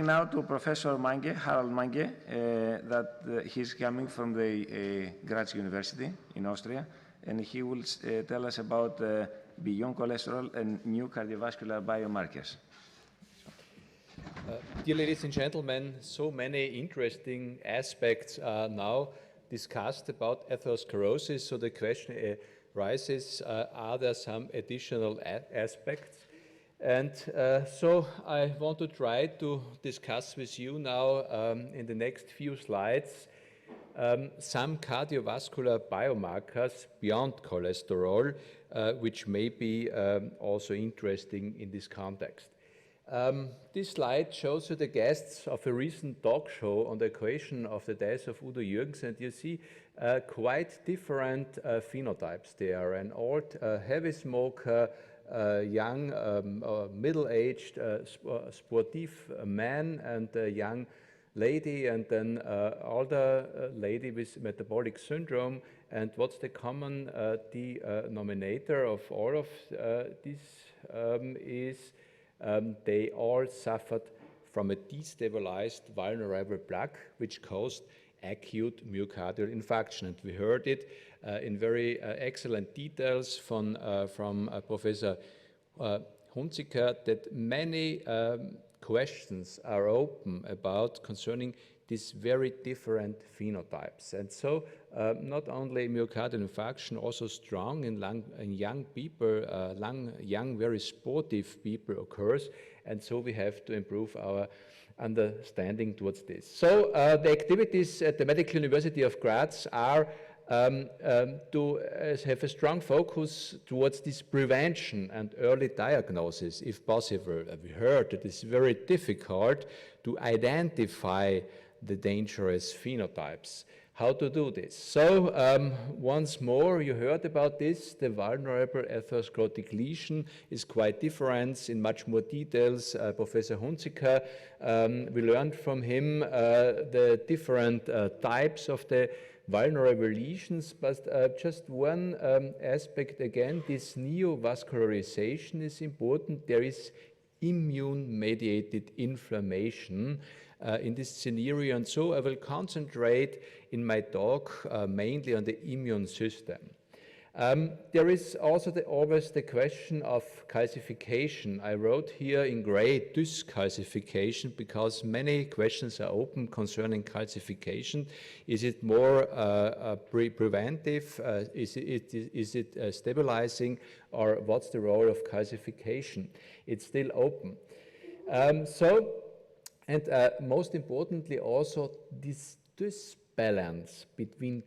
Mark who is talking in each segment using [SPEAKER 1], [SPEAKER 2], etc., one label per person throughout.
[SPEAKER 1] turning now to Professor Mangge, Harald Mangge, he's coming from the Graz University in Austria, and he will tell us about beyond cholesterol and new cardiovascular biomarkers.
[SPEAKER 2] Dear ladies and gentlemen, so many interesting aspects are now discussed about atherosclerosis, so the question arises, are there some additional aspects? And so I want to try to discuss with you now in the next few slides some cardiovascular biomarkers beyond cholesterol, which may be also interesting in this context. This slide shows you the guests of a recent talk show on the occasion of the death of Udo Jürgens, and you see quite different phenotypes there. An old heavy smoker, young middle-aged sportive man, and a young lady, and then older lady with metabolic syndrome. And what's the common denominator of all of this is they all suffered from a destabilized vulnerable plaque, which caused acute myocardial infarction. And we heard it in very excellent details from Professor Hunziker, that many questions are open about concerning these very different phenotypes. And so not only myocardial infarction, also strong in young people, young, very sportive people occurs, and so we have to improve our understanding towards this. So the activities at the Medical University of Graz are to have a strong focus towards this prevention and early diagnosis, if possible. We heard that it's very difficult to identify the dangerous phenotypes. How to do this? So once more, you heard about this. The vulnerable atherosclerotic lesion is quite different in much more details. Professor Hunziker, we learned from him the different types of the vulnerable lesions, but just one aspect again, this neovascularization is important. There is immune-mediated inflammation in this scenario, and so I will concentrate in my talk mainly on the immune system. There is also always the question of calcification. I wrote here in gray dyscalcification because many questions are open concerning calcification. Is it more preventive? Is it stabilizing? Or what's the role of calcification? It's still open. Most importantly also this balance between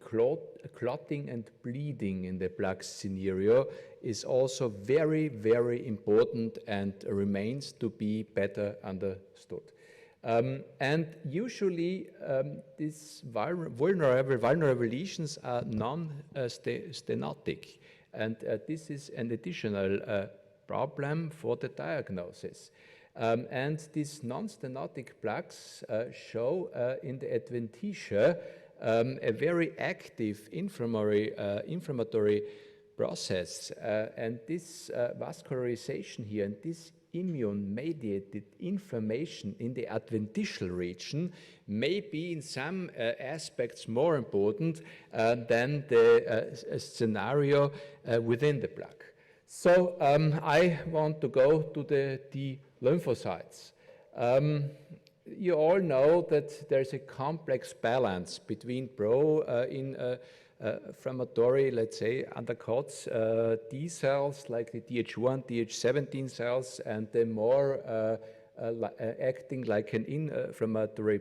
[SPEAKER 2] clotting and bleeding in the plaque scenario is also very, very important and remains to be better understood. And usually these vulnerable lesions are non-stenotic, and this is an additional problem for the diagnosis. And these non-stenotic plaques show in the adventitia a very active inflammatory process. And this vascularization here and this immune-mediated inflammation in the adventitial region may be in some aspects more important than the scenario within the plaque. So I want to go to the lymphocytes. You all know that there's a complex balance between pro-inflammatory, let's say, undercuts T cells like the Th1, Th17 cells, and the more acting like an inflammatory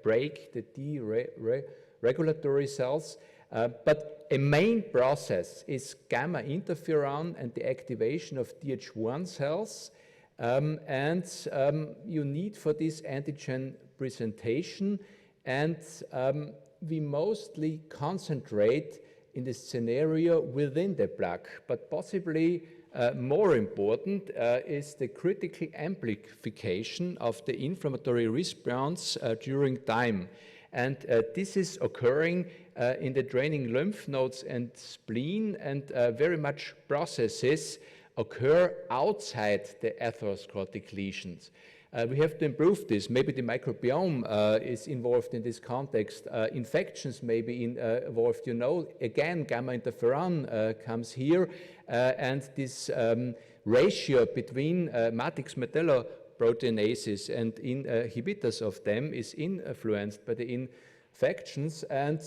[SPEAKER 2] brake, the T regulatory cells. But a main process is gamma interferon and the activation of Th1 cells. You need for this antigen presentation, and we mostly concentrate in the scenario within the plaque, but possibly more important is the critical amplification of the inflammatory response during time. And this is occurring in the draining lymph nodes and spleen, and very much processes occur outside the atherosclerotic lesions. We have to improve this. Maybe the microbiome is involved in this context. Infections may be involved. You know, again, gamma interferon comes here, and this ratio between matrix metalloproteinases and inhibitors of them is influenced by the infections, and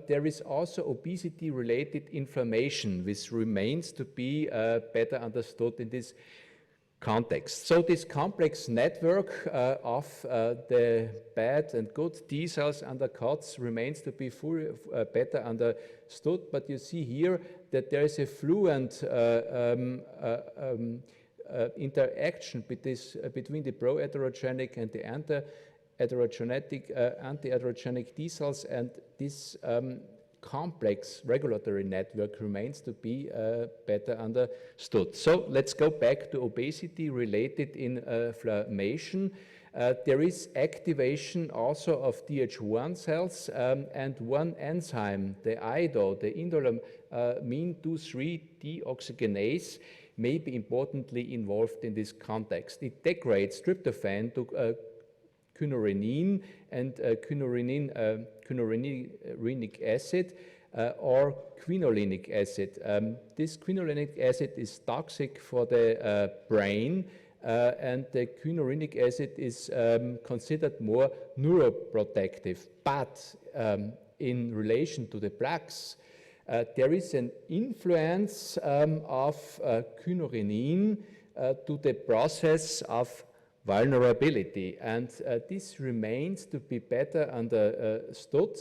[SPEAKER 2] there is also obesity-related inflammation, which remains to be better understood in this context. So this complex network of the bad and good T cells under COTS remains to be better understood, but you see here that there is a fluent interaction between the pro-atherogenic and the anti-atherogenic T cells, and this complex regulatory network remains to be better understood. So let's go back to obesity-related inflammation. There is activation also of Th1 cells and one enzyme, the IDO, the indolamine 2,3 deoxygenase, may be importantly involved in this context. It degrades tryptophan to kynurenine and kynureninic acid or quinolinic acid. This quinolinic acid is toxic for the brain, and the quinolinic acid is considered more neuroprotective. But in relation to the plaques, there is an influence of kynurenine to the process of vulnerability, and this remains to be better understood,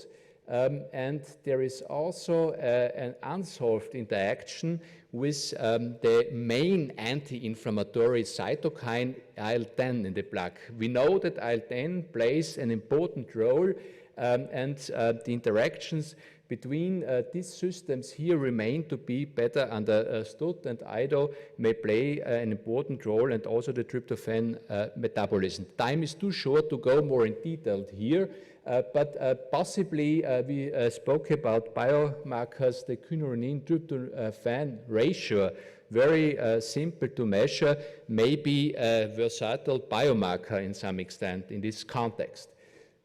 [SPEAKER 2] and there is also an unsolved interaction with the main anti-inflammatory cytokine IL-10 in the plaque. We know that IL-10 plays an important role, and the interactions between these systems here remain to be better understood, and IDO may play an important role, and also the tryptophan metabolism. Time is too short to go more in detail here, but possibly we spoke about biomarkers, the kynurenine-tryptophan ratio, very simple to measure, maybe a versatile biomarker in some extent in this context.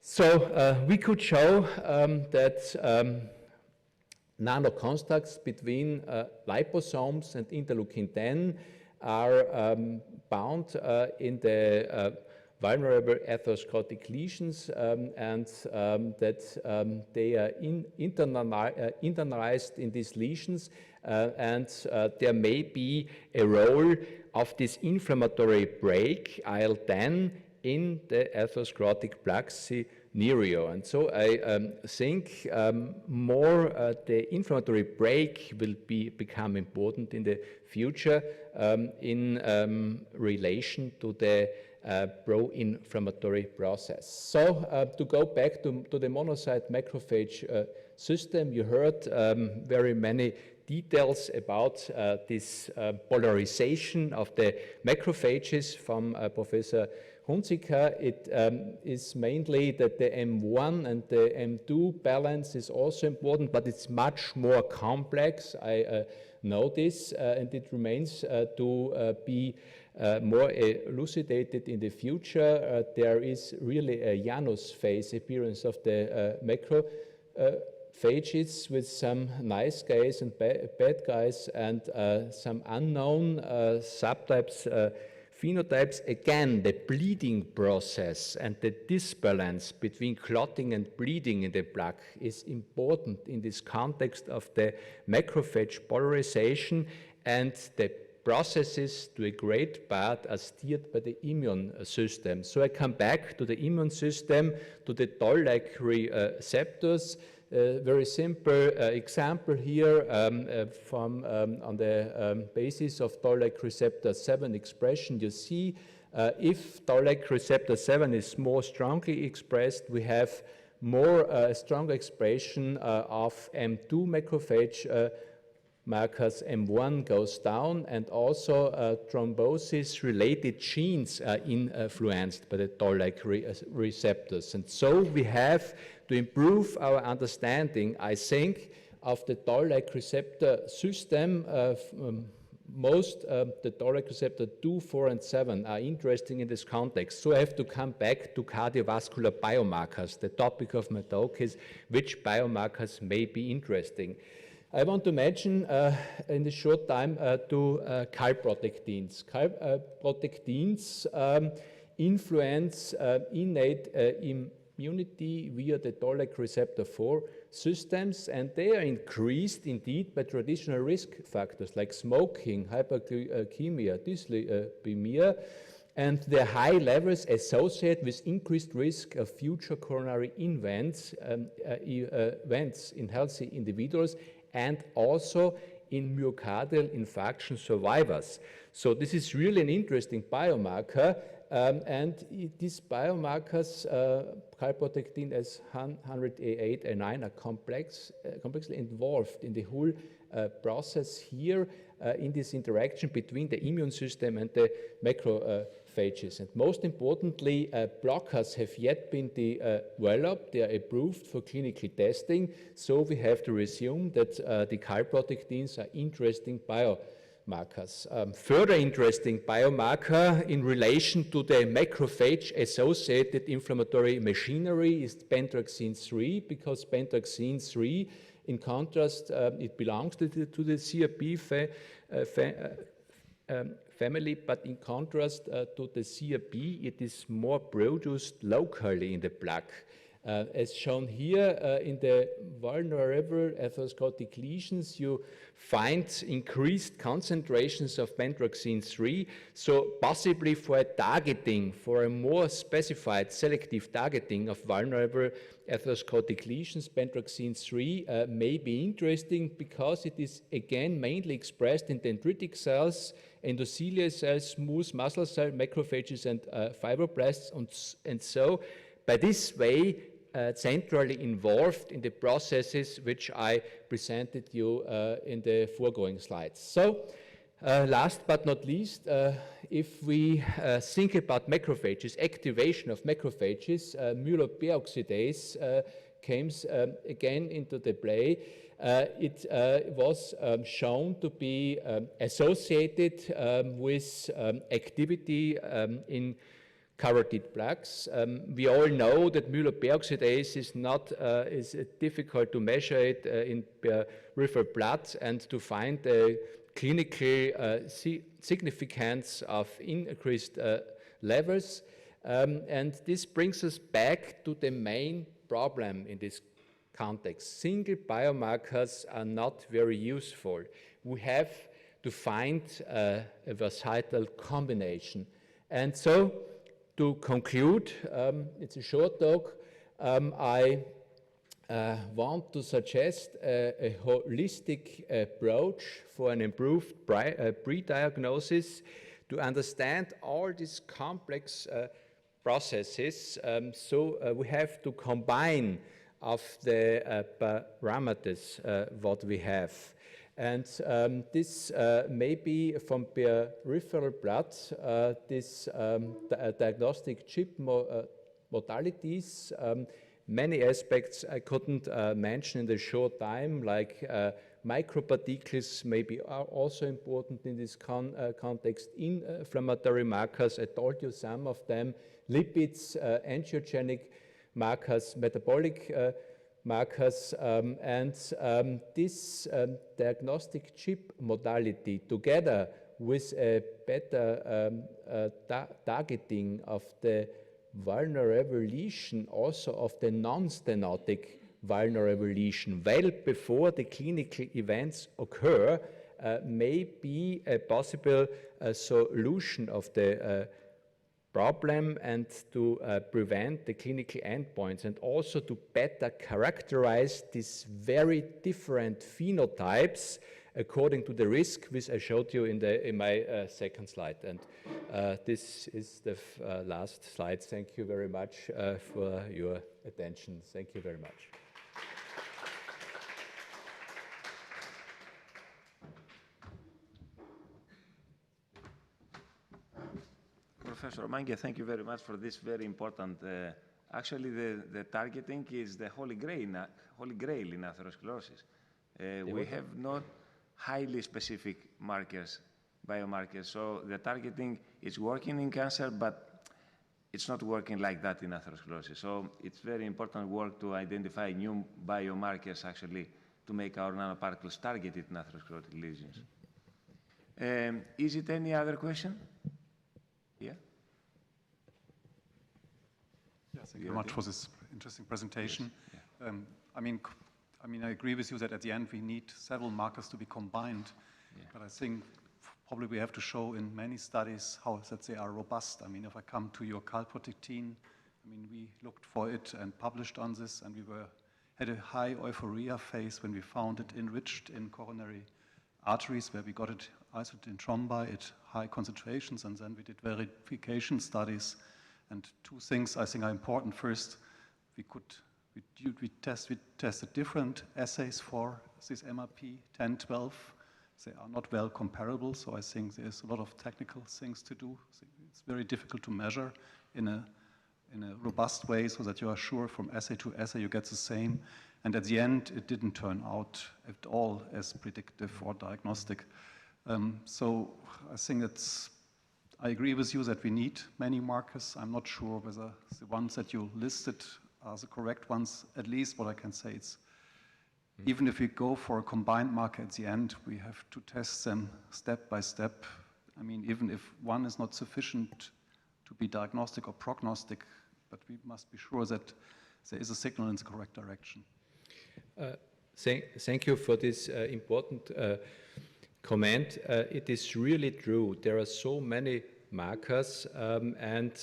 [SPEAKER 2] So we could show that nanoconstructs between liposomes and interleukin-10 are bound in the vulnerable atherosclerotic lesions, and that they are internalized in these lesions, and there may be a role of this inflammatory brake, IL-10, in the atherosclerotic plaque scenario. And so I think more the inflammatory brake will become important in the future in relation to the pro-inflammatory process. So to go back to the monocyte macrophage system, you heard very many details about this polarization of the macrophages from Professor Hunziker. It is mainly that the M1 and the M2 balance is also important, but it's much more complex. I know this, and it remains to be more elucidated in the future. There is really a Janus phase appearance of the macrophages with some nice guys and bad guys, and some unknown subtypes, phenotypes. Again, the bleeding process and the disbalance between clotting and bleeding in the plaque is important in this context of the macrophage polarization, and the processes to a great part are steered by the immune system. So I come back to the immune system, to the toll-like receptors. Very simple example here from on the basis of toll-like receptor 7 expression. You see if toll-like receptor 7 is more strongly expressed, we have more stronger expression of M2 macrophage markers. M1 goes down, and also thrombosis-related genes are influenced by the toll-like receptors. And so we have to improve our understanding, I think, of the toll-like receptor system most the toll-like receptor 2, 4, and 7 are interesting in this context. So I have to come back to cardiovascular biomarkers. The topic of my talk is which biomarkers may be interesting. I want to mention in this short time two calprotectins. Calprotectins influence innate immunity via the toll-like receptor 4 systems, and they are increased indeed by traditional risk factors like smoking, hyperglycemia, dyslipidemia, and their high levels associate with increased risk of future coronary events in healthy individuals and also in myocardial infarction survivors. So this is really an interesting biomarker. And these biomarkers, calprotectin as 100A8 and 9, are complexly involved in the whole process here in this interaction between the immune system and the macrophages. And most importantly, blockers have yet been developed. They are approved for clinical testing. So we have to assume that the calprotectins are interesting biomarkers. Further interesting biomarker in relation to the macrophage-associated inflammatory machinery is pentraxin 3, because pentraxin 3, in contrast, it belongs to the CRP family, but in contrast to the CRP, it is more produced locally in the plaque. As shown here in the vulnerable atherosclerotic lesions, you find increased concentrations of pentraxin 3. So possibly for a targeting, for a more specified selective targeting of vulnerable atherosclerotic lesions, pentraxin 3 may be interesting because it is again mainly expressed in dendritic cells, endothelial cells, smooth muscle cell, macrophages, and fibroblasts, and so by this way centrally involved in the processes which I presented you in the foregoing slides. So last but not least, if we think about macrophages, activation of macrophages, myeloperoxidase comes again into the play. It was shown to be associated with activity in carotid plaques. We all know that myeloperoxidase is not is difficult to measure it in peripheral blood and to find the clinical significance of increased levels. And this brings us back to the main problem in this context. Single biomarkers are not very useful. We have to find a versatile combination. And so, to conclude, it's a short talk, I want to suggest a holistic approach for an improved pre-diagnosis to understand all these complex processes. So we have to combine of the parameters what we have. And this may be from peripheral blood, this diagnostic chip modalities, many aspects I couldn't mention in the short time, like microparticles may be also important in this context, inflammatory markers, I told you some of them, lipids, angiogenic markers, metabolic markers, and this diagnostic chip modality together with a better targeting of the vulnerable lesion, also of the non-stenotic vulnerable lesion, well before the clinical events occur, may be a possible solution of the problem and to prevent the clinical endpoints, and also to better characterize these very different phenotypes according to the risk, which I showed you in my second slide. And this is the last slide. Thank you very much for your attention. Thank you very much.
[SPEAKER 1] Professor Mangge, thank you very much for this very important. Actually, the targeting is the holy grail in atherosclerosis. We have not highly specific markers biomarkers. So the targeting is working in cancer, but it's not working like that in atherosclerosis. So it's very important work to identify new biomarkers actually to make our nanoparticles targeted in atherosclerotic lesions. Is it any other question? Yeah?
[SPEAKER 3] Yes, thank you very much for this interesting presentation. Yes. Yeah. I mean, I agree with you that at the end we need several markers to be combined, yeah. But I think probably we have to show in many studies how that they are robust. I mean, if I come to your calprotectin, I mean, we looked for it and published on this, and we had a high euphoria phase when we found it enriched in coronary arteries, where we got it isolated in thrombi at high concentrations, and then we did verification studies. And two things I think are important. First, we tested different assays for this MRP 10, 12. They are not well comparable, so I think there's a lot of technical things to do. It's very difficult to measure in a robust way so that you are sure from assay to assay you get the same. And at the end, it didn't turn out at all as predictive or diagnostic. So I think I agree with you that we need many markers. I'm not sure whether the ones that you listed are the correct ones. At least what I can say is, even if we go for a combined marker at the end, we have to test them step by step. I mean, even if one is not sufficient to be diagnostic or prognostic, but we must be sure that there is a signal in the correct direction.
[SPEAKER 2] Thank you for this important comment. It is really true. There are so many markers, and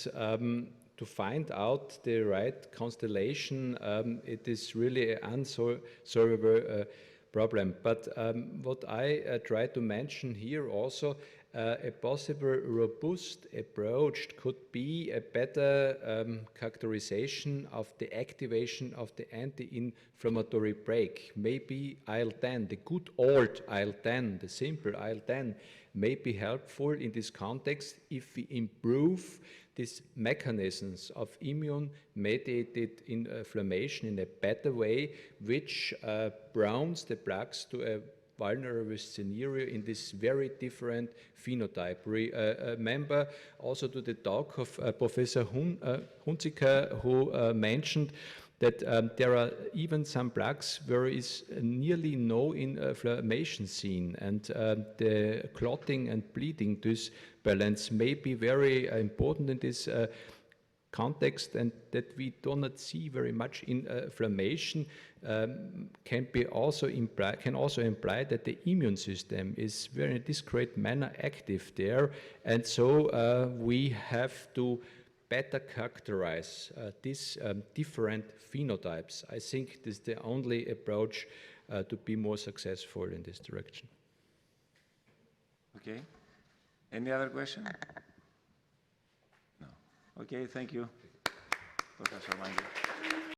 [SPEAKER 2] to find out the right constellation, it is really an unsolvable problem. But what I try to mention here also, a possible robust approach could be a better characterization of the activation of the anti-inflammatory brake. Maybe IL-10, the good old IL-10, the simple IL-10, may be helpful in this context if we improve these mechanisms of immune-mediated inflammation in a better way, which browns the plaques to a vulnerable scenario in this very different phenotype. Remember also to the talk of Professor Hunziker, who mentioned that there are even some plaques where is nearly no inflammation seen, and the clotting and bleeding disbalance may be very important in this context, and that we do not see very much inflammation can also imply that the immune system is very in a discrete manner active there, and so we have to better characterize these different phenotypes. I think this is the only approach to be more successful in this direction.
[SPEAKER 1] Okay. Any other question? No. Okay, thank you, Professor Mangge.